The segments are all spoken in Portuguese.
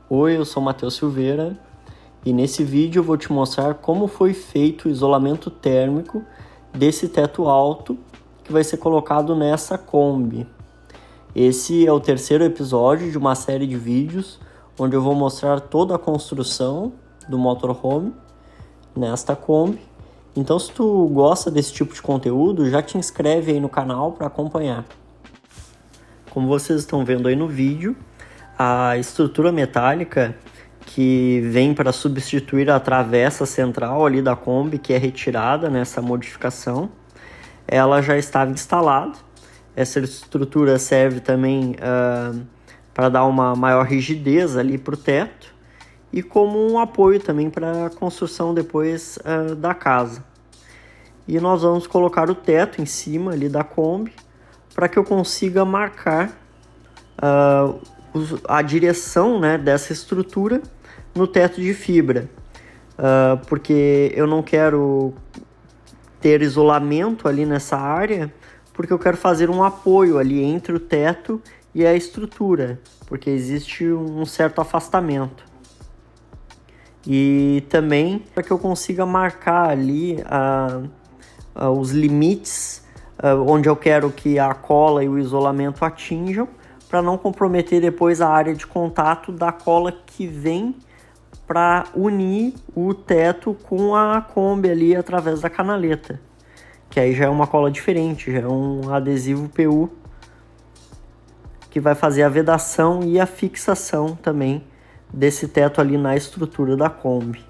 Oi, eu sou Matheus Silveira e nesse vídeo eu vou te mostrar como foi feito o isolamento térmico desse teto alto que vai ser colocado nessa Kombi. Esse é o terceiro episódio de uma série de vídeos onde eu vou mostrar toda a construção do motorhome nesta Kombi. Então, se tu gosta desse tipo de conteúdo, já te inscreve aí no canal para acompanhar. Como vocês estão vendo aí no vídeo, a estrutura metálica que vem para substituir a travessa central ali da Kombi, que é retirada nessa modificação, ela já estava instalada. Essa estrutura serve também para dar uma maior rigidez ali para o teto e como um apoio também para a construção depois da casa. E nós vamos colocar o teto em cima ali da Kombi para que eu consiga marcar a direção, né, dessa estrutura no teto de fibra, porque eu não quero ter isolamento ali nessa área, porque eu quero fazer um apoio ali entre o teto e a estrutura, porque existe um certo afastamento. E também para que eu consiga marcar ali os limites onde eu quero que a cola e o isolamento atinjam, para não comprometer depois a área de contato da cola que vem para unir o teto com a Kombi ali através da canaleta, que aí já é uma cola diferente, já é um adesivo PU que vai fazer a vedação e a fixação também desse teto ali na estrutura da Kombi.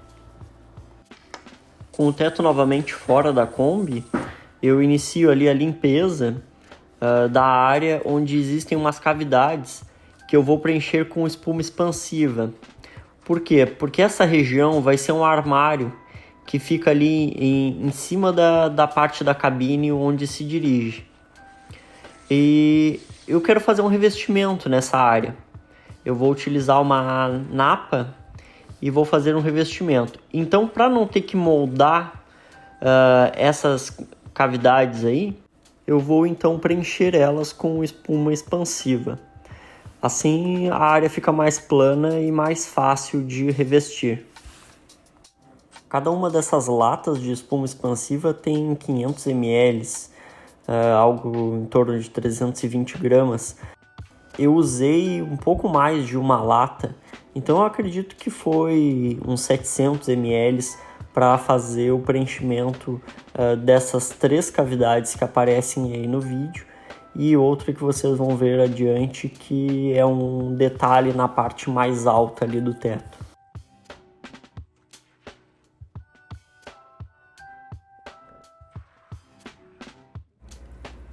Com o teto novamente fora da Kombi, eu inicio ali a limpeza da área onde existem umas cavidades que eu vou preencher com espuma expansiva. Por quê? Porque essa região vai ser um armário que fica ali em cima da parte da cabine onde se dirige. E eu quero fazer um revestimento nessa área. Eu vou utilizar uma napa e vou fazer um revestimento. Então, para não ter que moldar essas cavidades aí, eu vou então preencher elas com espuma expansiva. Assim a área fica mais plana e mais fácil de revestir. Cada uma dessas latas de espuma expansiva tem 500 ml, algo em torno de 320 gramas. Eu usei um pouco mais de uma lata, então eu acredito que foi uns 700 ml para fazer o preenchimento dessas 3 cavidades que aparecem aí no vídeo, e outra que vocês vão ver adiante, que é um detalhe na parte mais alta ali do teto.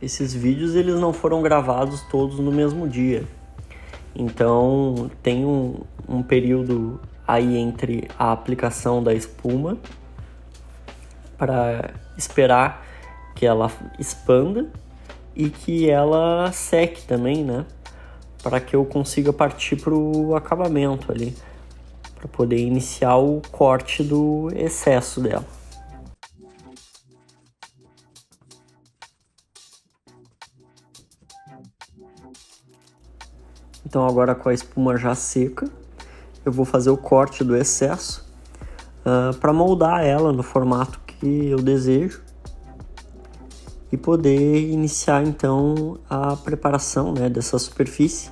Esses vídeos eles não foram gravados todos no mesmo dia, então tem um período aí entre a aplicação da espuma para esperar que ela expanda e que ela seque também, né? Para que eu consiga partir para o acabamento ali, para poder iniciar o corte do excesso dela. Então agora, com a espuma já seca, eu vou fazer o corte do excesso para moldar ela no formato que eu desejo e poder iniciar então a preparação, né, dessa superfície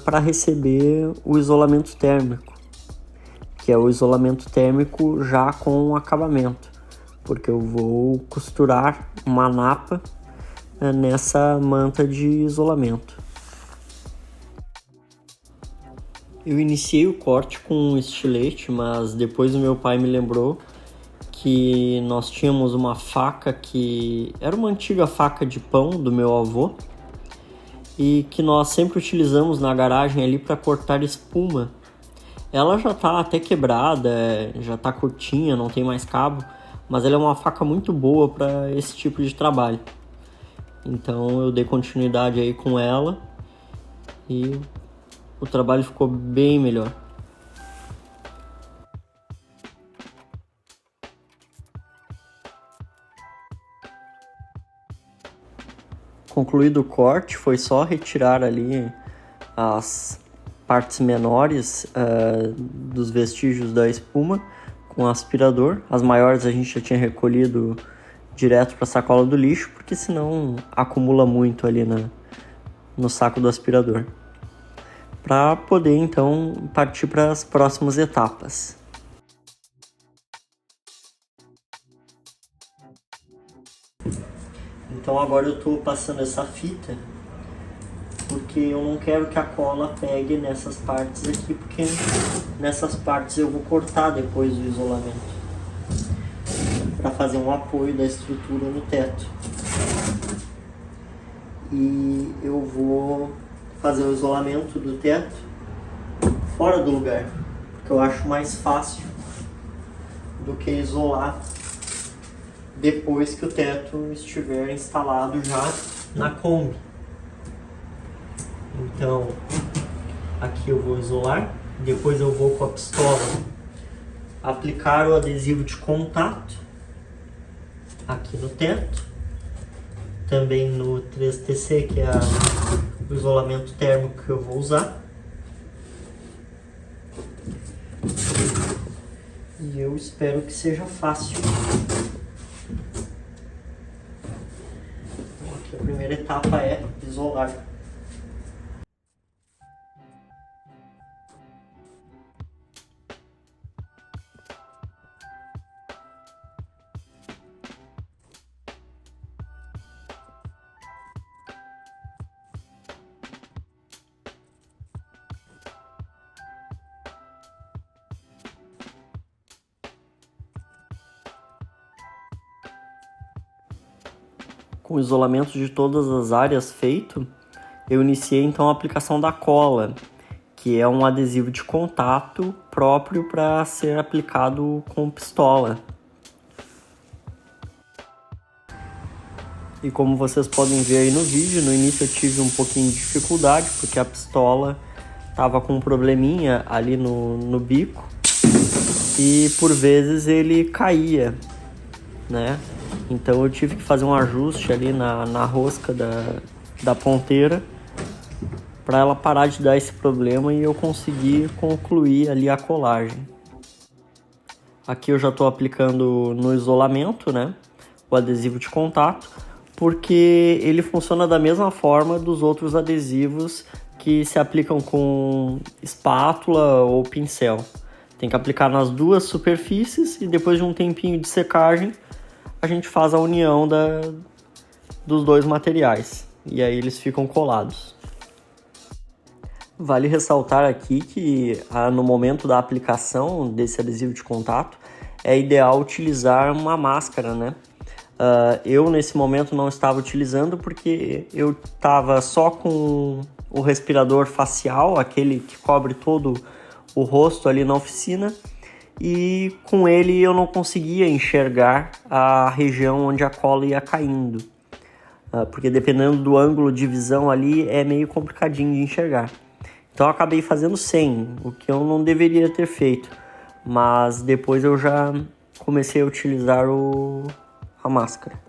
para receber o isolamento térmico, que é o isolamento térmico já com acabamento, porque eu vou costurar uma napa nessa manta de isolamento. Eu iniciei o corte com um estilete, mas depois o meu pai me lembrou que nós tínhamos uma faca que era uma antiga faca de pão do meu avô e que nós sempre utilizamos na garagem ali para cortar espuma. Ela já está até quebrada, já está curtinha, não tem mais cabo, mas ela é uma faca muito boa para esse tipo de trabalho. Então eu dei continuidade aí com ela e o trabalho ficou bem melhor. Concluído o corte, foi só retirar ali as partes menores dos vestígios da espuma com aspirador. As maiores a gente já tinha recolhido direto para a sacola do lixo, porque senão acumula muito ali no saco do aspirador. Para poder então partir para as próximas etapas. Então agora eu estou passando essa fita porque eu não quero que a cola pegue nessas partes aqui, porque nessas partes eu vou cortar depois do isolamento para fazer um apoio da estrutura no teto. E eu vou fazer o isolamento do teto fora do lugar, porque eu acho mais fácil do que isolar depois que o teto estiver instalado já na Kombi. Então, aqui eu vou isolar, depois eu vou com a pistola aplicar o adesivo de contato aqui no teto, também no 3TC, que é o isolamento térmico que eu vou usar. E eu espero que seja fácil. Então, aqui a primeira etapa é isolar. Com o isolamento de todas as áreas feito, eu iniciei então a aplicação da cola, que é um adesivo de contato próprio para ser aplicado com pistola. E como vocês podem ver aí no vídeo, no início eu tive um pouquinho de dificuldade, porque a pistola estava com um probleminha ali no bico e por vezes ele caía, né? Então eu tive que fazer um ajuste ali na rosca da ponteira para ela parar de dar esse problema e eu conseguir concluir ali a colagem. Aqui eu já estou aplicando no isolamento, né, o adesivo de contato, porque ele funciona da mesma forma dos outros adesivos que se aplicam com espátula ou pincel. Tem que aplicar nas duas superfícies e depois de um tempinho de secagem a gente faz a união dos dois materiais e aí eles ficam colados. Vale ressaltar aqui que no momento da aplicação desse adesivo de contato é ideal utilizar uma máscara, né? Eu nesse momento não estava utilizando porque eu estava só com o respirador facial, aquele que cobre todo o rosto ali na oficina, e com ele eu não conseguia enxergar a região onde a cola ia caindo, porque dependendo do ângulo de visão ali é meio complicadinho de enxergar. Então eu acabei fazendo sem, o que eu não deveria ter feito, mas depois eu já comecei a utilizar a máscara.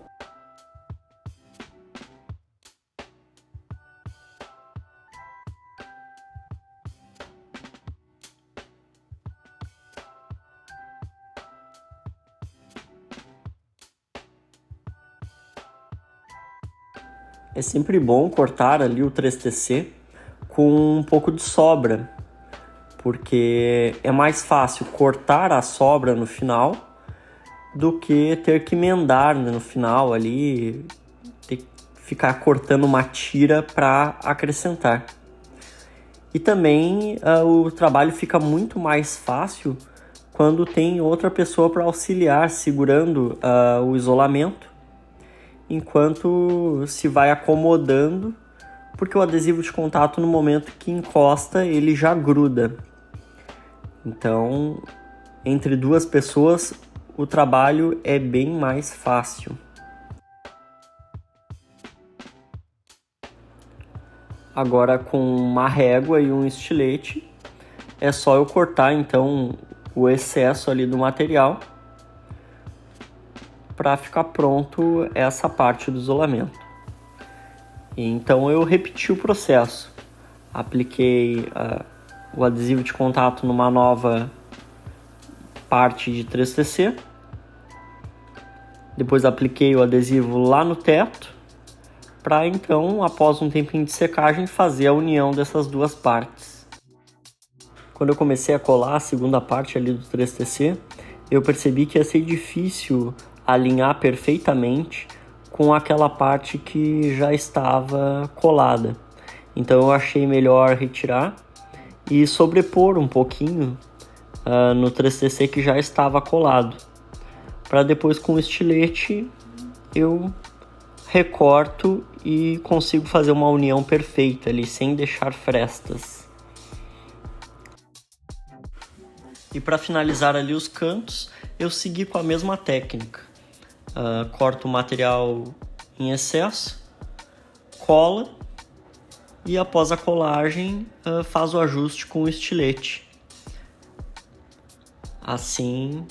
É sempre bom cortar ali o 3TC com um pouco de sobra, porque é mais fácil cortar a sobra no final do que ter que emendar, né, no final ali, ter que ficar cortando uma tira para acrescentar. E também o trabalho fica muito mais fácil quando tem outra pessoa para auxiliar segurando o isolamento, enquanto se vai acomodando, porque o adesivo de contato no momento que encosta ele já gruda. Então, entre duas pessoas o trabalho é bem mais fácil. Agora com uma régua e um estilete é só eu cortar então o excesso ali do material para ficar pronto essa parte do isolamento. Então eu repeti o processo. Apliquei o adesivo de contato numa nova parte de 3TC. Depois apliquei o adesivo lá no teto, para então, após um tempinho de secagem, fazer a união dessas duas partes. Quando eu comecei a colar a segunda parte ali do 3TC, eu percebi que ia ser difícil alinhar perfeitamente com aquela parte que já estava colada. Então eu achei melhor retirar e sobrepor um pouquinho no 3TC que já estava colado, para depois com o estilete eu recorto e consigo fazer uma união perfeita ali, sem deixar frestas. E para finalizar ali os cantos, eu segui com a mesma técnica. Corto o material em excesso, cola e após a colagem faz o ajuste com o estilete. Assim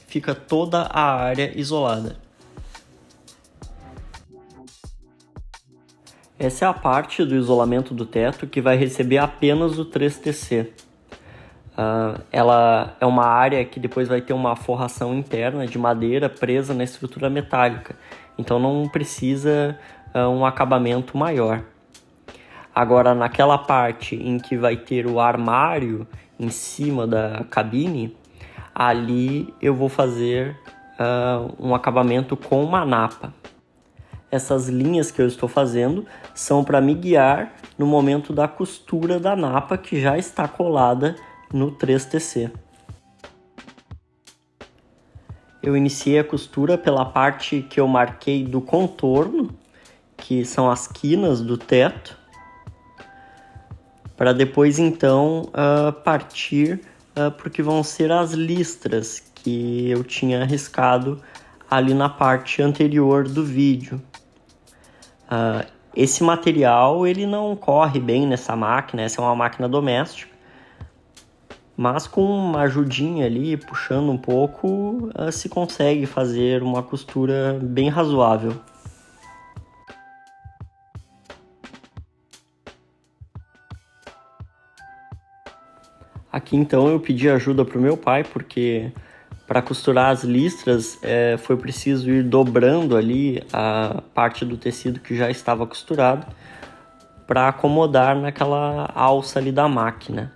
fica toda a área isolada. Essa é a parte do isolamento do teto que vai receber apenas o 3TC. Ela é uma área que depois vai ter uma forração interna de madeira presa na estrutura metálica, então não precisa um acabamento maior. Agora, naquela parte em que vai ter o armário em cima da cabine, ali eu vou fazer um acabamento com uma napa. Essas linhas que eu estou fazendo são para me guiar no momento da costura da napa que já está colada no 3TC. Eu iniciei a costura pela parte que eu marquei do contorno, que são as quinas do teto, para depois então partir porque vão ser as listras que eu tinha riscado ali na parte anterior do vídeo. Esse material ele não corre bem nessa máquina, essa é uma máquina doméstica, mas com uma ajudinha ali, puxando um pouco, se consegue fazer uma costura bem razoável. Aqui então eu pedi ajuda para o meu pai, porque para costurar as listras foi preciso ir dobrando ali a parte do tecido que já estava costurado para acomodar naquela alça ali da máquina.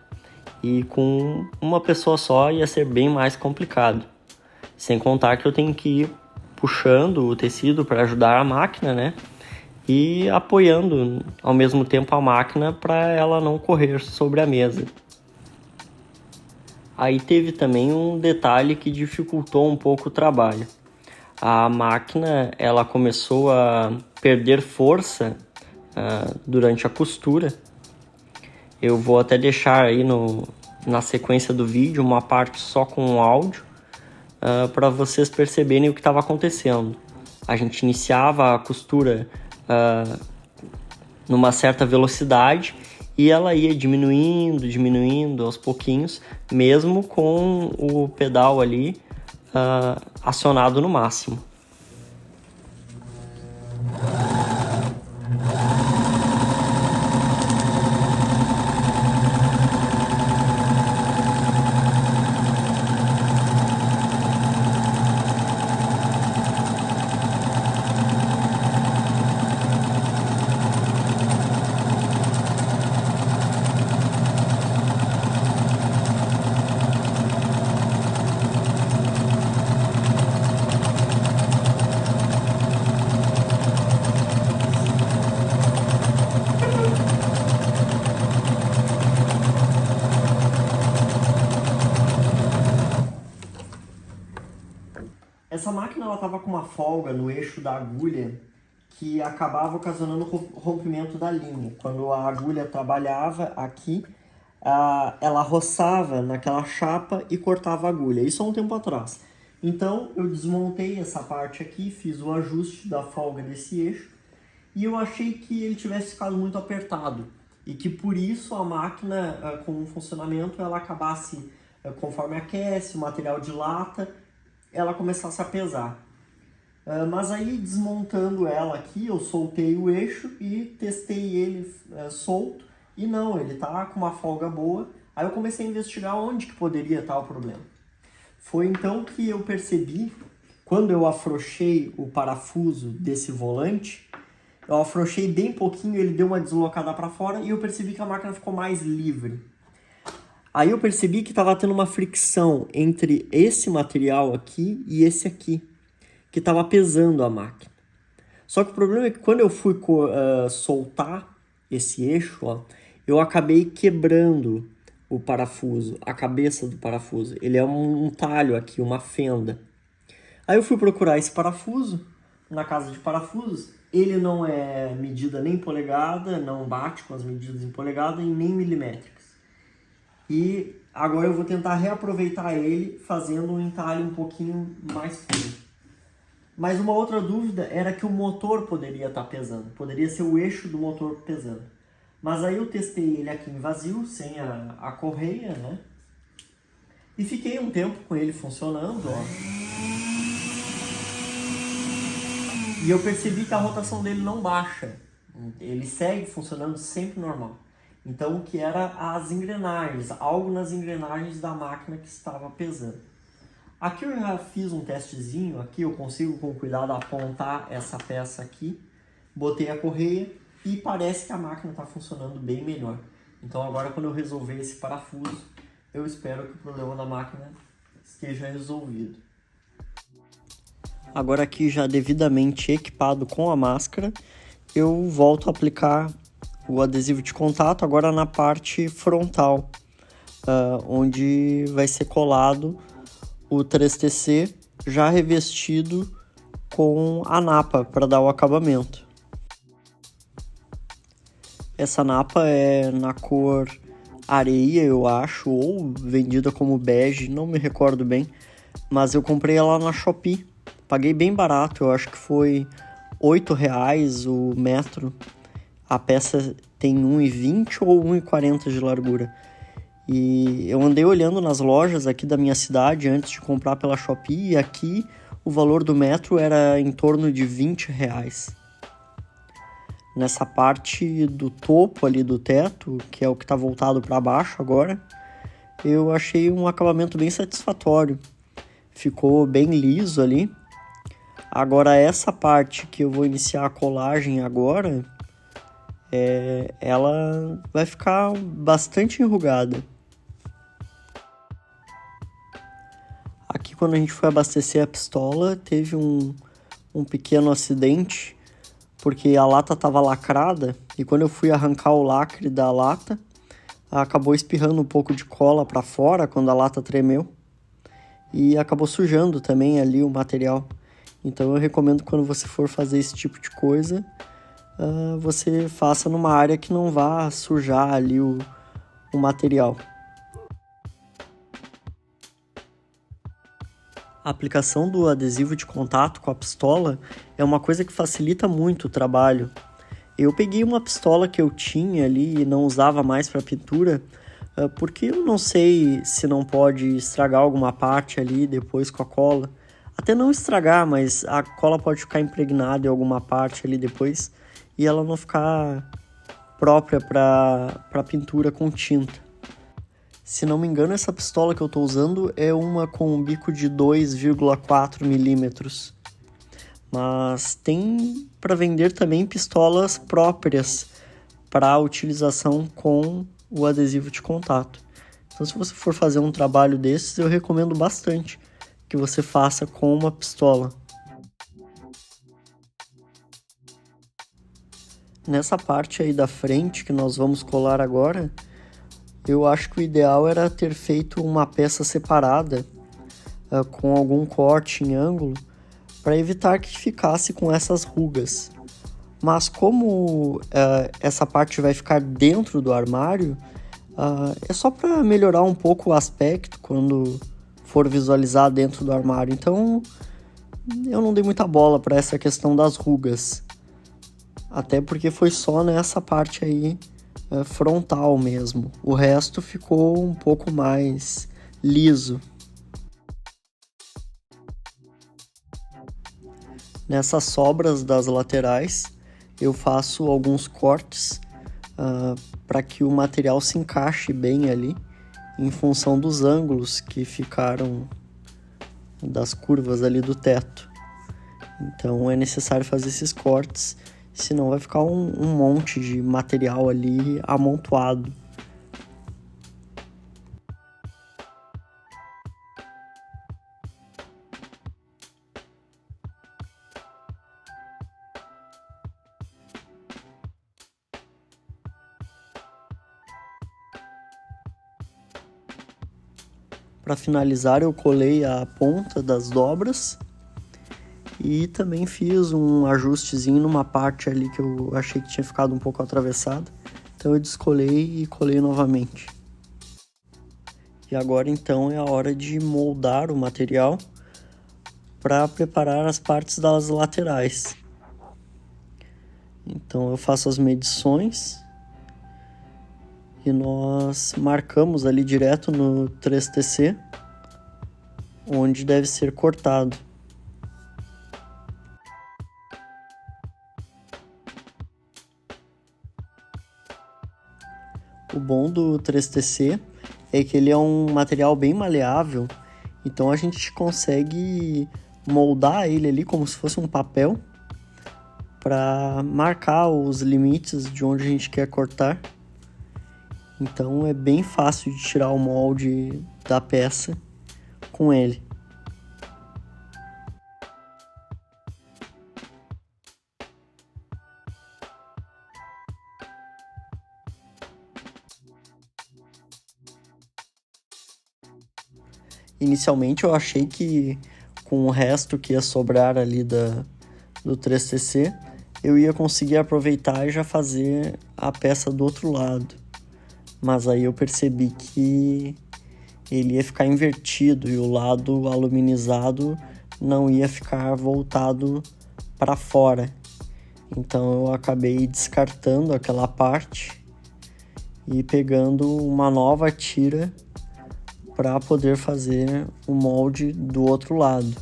E com uma pessoa só ia ser bem mais complicado. Sem contar que eu tenho que ir puxando o tecido para ajudar a máquina, né? E apoiando ao mesmo tempo a máquina para ela não correr sobre a mesa. Aí teve também um detalhe que dificultou um pouco o trabalho. A máquina ela começou a perder força durante a costura. Eu vou até deixar aí na sequência do vídeo uma parte só com o áudio para vocês perceberem o que estava acontecendo. A gente iniciava a costura numa certa velocidade e ela ia diminuindo aos pouquinhos, mesmo com o pedal ali acionado no máximo. Essa máquina estava com uma folga no eixo da agulha que acabava ocasionando o rompimento da linha. Quando a agulha trabalhava aqui, ela roçava naquela chapa e cortava a agulha. Isso há um tempo atrás. Então eu desmontei essa parte aqui, fiz o ajuste da folga desse eixo e eu achei que ele tivesse ficado muito apertado e que por isso a máquina com o funcionamento ela acabasse, conforme aquece, o material dilata, ela começasse a pesar. Mas aí desmontando ela aqui, eu soltei o eixo e testei ele solto E não, ele tá com uma folga boa. Aí eu comecei a investigar onde que poderia estar o problema. Foi então que eu percebi, quando eu afrouxei o parafuso desse volante, eu afrouxei bem pouquinho, ele deu uma deslocada para fora e eu percebi que a máquina ficou mais livre. Aí eu percebi que estava tendo uma fricção entre esse material aqui e esse aqui, que estava pesando a máquina. Só que o problema é que quando eu fui soltar esse eixo, ó, eu acabei quebrando o parafuso, a cabeça do parafuso. Ele é um talho aqui, uma fenda. Aí eu fui procurar esse parafuso na casa de parafusos. Ele não é medida nem polegada, não bate com as medidas em polegada e nem milimétricas. E agora eu vou tentar reaproveitar ele fazendo um entalhe um pouquinho mais fino. Mas uma outra dúvida era que o motor poderia estar pesando, poderia ser o eixo do motor pesando. Mas aí eu testei ele aqui em vazio, sem a correia, né? E fiquei um tempo com ele funcionando, ó. E eu percebi que a rotação dele não baixa. Ele segue funcionando sempre normal. Então, o que era as engrenagens, algo nas engrenagens da máquina que estava pesando. Aqui eu já fiz um testezinho, aqui eu consigo com cuidado apontar essa peça aqui, botei a correia e parece que a máquina está funcionando bem melhor. Então agora quando eu resolver esse parafuso, eu espero que o problema da máquina esteja resolvido. Agora aqui já devidamente equipado com a máscara, eu volto a aplicar o adesivo de contato agora na parte frontal, onde vai ser colado o 3TC já revestido com a napa para dar o acabamento. Essa napa é na cor areia, eu acho, ou vendida como bege, não me recordo bem, mas eu comprei ela na Shopee. Paguei bem barato, eu acho que foi R$8 o metro. A peça tem 1,20 ou 1,40 de largura. E eu andei olhando nas lojas aqui da minha cidade antes de comprar pela Shopee, e aqui o valor do metro era em torno de R$20. Nessa parte do topo ali do teto, que é o que está voltado para baixo agora, eu achei um acabamento bem satisfatório. Ficou bem liso ali. Agora essa parte que eu vou iniciar a colagem agora, ela vai ficar bastante enrugada. Aqui quando a gente foi abastecer a pistola, teve um pequeno acidente, porque a lata estava lacrada e quando eu fui arrancar o lacre da lata, acabou espirrando um pouco de cola para fora quando a lata tremeu e acabou sujando também ali o material. Então eu recomendo que quando você for fazer esse tipo de coisa, você faça numa área que não vá sujar ali o material. A aplicação do adesivo de contato com a pistola é uma coisa que facilita muito o trabalho. Eu peguei uma pistola que eu tinha ali e não usava mais para pintura, porque eu não sei se não pode estragar alguma parte ali depois com a cola. Até não estragar, mas a cola pode ficar impregnada em alguma parte ali depois e ela não ficar própria para pintura com tinta. Se não me engano, essa pistola que eu estou usando é uma com um bico de 2,4 milímetros. Mas tem para vender também pistolas próprias para utilização com o adesivo de contato. Então, se você for fazer um trabalho desses, eu recomendo bastante que você faça com uma pistola. Nessa parte aí da frente que nós vamos colar agora, eu acho que o ideal era ter feito uma peça separada com algum corte em ângulo para evitar que ficasse com essas rugas. Mas como essa parte vai ficar dentro do armário, é só para melhorar um pouco o aspecto quando for visualizar dentro do armário. Então eu não dei muita bola para essa questão das rugas. Até porque foi só nessa parte aí frontal mesmo. O resto ficou um pouco mais liso. Nessas sobras das laterais, eu faço alguns cortes para que o material se encaixe bem ali em função dos ângulos que ficaram das curvas ali do teto. Então é necessário fazer esses cortes, senão vai ficar um monte de material ali amontoado. Para finalizar, eu colei a ponta das dobras e também fiz um ajustezinho numa parte ali que eu achei que tinha ficado um pouco atravessada. Então eu descolei e colei novamente. E agora então é a hora de moldar o material para preparar as partes das laterais. Então eu faço as medições e nós marcamos ali direto no 3TC onde deve ser cortado. O bom do 3TC é que ele é um material bem maleável, então a gente consegue moldar ele ali como se fosse um papel para marcar os limites de onde a gente quer cortar. Então é bem fácil de tirar o molde da peça com ele. Inicialmente eu achei que com o resto que ia sobrar ali do 3TC, eu ia conseguir aproveitar e já fazer a peça do outro lado. Mas aí eu percebi que ele ia ficar invertido e o lado aluminizado não ia ficar voltado para fora. Então eu acabei descartando aquela parte e pegando uma nova tira para poder fazer o molde do outro lado.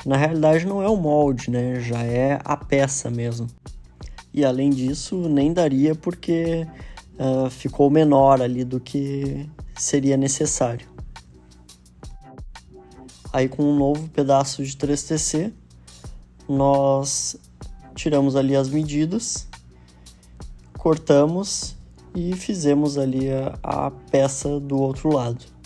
Na realidade não é o molde, né? Já é a peça mesmo. E além disso, nem daria porque ficou menor ali do que seria necessário. Aí com um novo pedaço de 3TC, nós tiramos ali as medidas, cortamos e fizemos ali a peça do outro lado.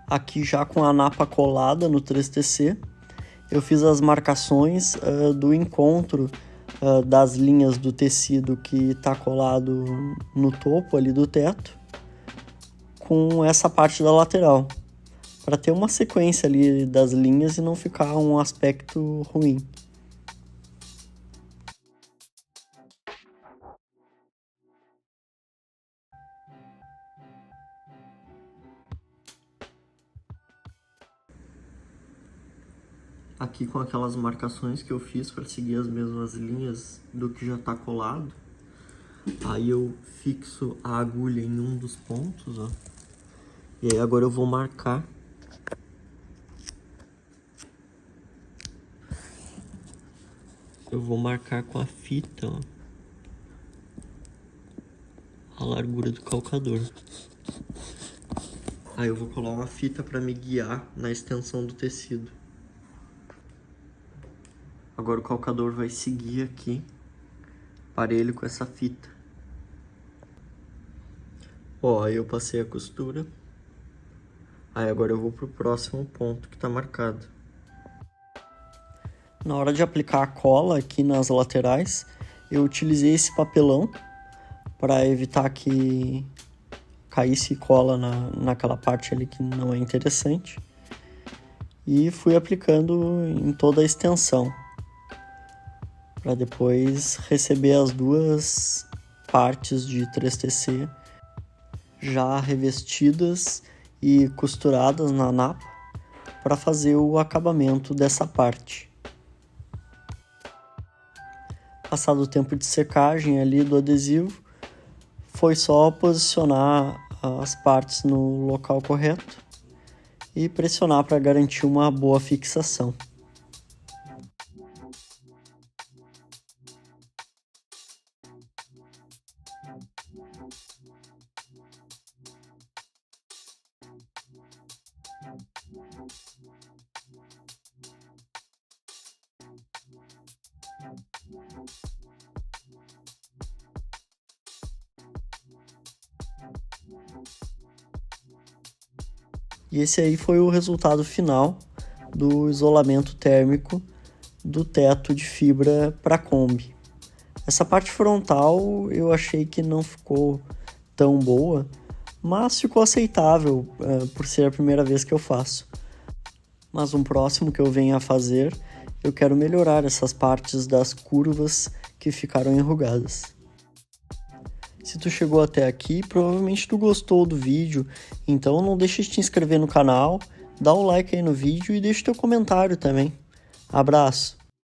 Aqui já com a napa colada no 3TC, eu fiz as marcações do encontro das linhas do tecido que está colado no topo ali do teto com essa parte da lateral, para ter uma sequência ali das linhas e não ficar um aspecto ruim. Aqui com aquelas marcações que eu fiz para seguir as mesmas linhas do que já está colado, aí eu fixo a agulha em um dos pontos, ó. E aí agora eu vou marcar com a fita, ó, a largura do calcador. Aí eu vou colar uma fita para me guiar na extensão do tecido. Agora o calcador vai seguir aqui, parelho com essa fita. Ó, aí eu passei a costura. Aí agora eu vou pro próximo ponto que tá marcado. Na hora de aplicar a cola aqui nas laterais, eu utilizei esse papelão para evitar que caísse cola naquela parte ali que não é interessante. e fui aplicando em toda a extensão, para depois receber as duas partes de 3TC já revestidas e costuradas na napa para fazer o acabamento dessa parte. Passado o tempo de secagem ali do adesivo, foi só posicionar as partes no local correto e pressionar para garantir uma boa fixação. E esse aí foi o resultado final do isolamento térmico do teto de fibra para Kombi. Essa parte frontal eu achei que não ficou tão boa, mas ficou aceitável por ser a primeira vez que eu faço. Mas um próximo que eu venha a fazer, eu quero melhorar essas partes das curvas que ficaram enrugadas. Se tu chegou até aqui, provavelmente tu gostou do vídeo, então não deixe de te inscrever no canal, dá um like aí no vídeo e deixa teu comentário também. Abraço!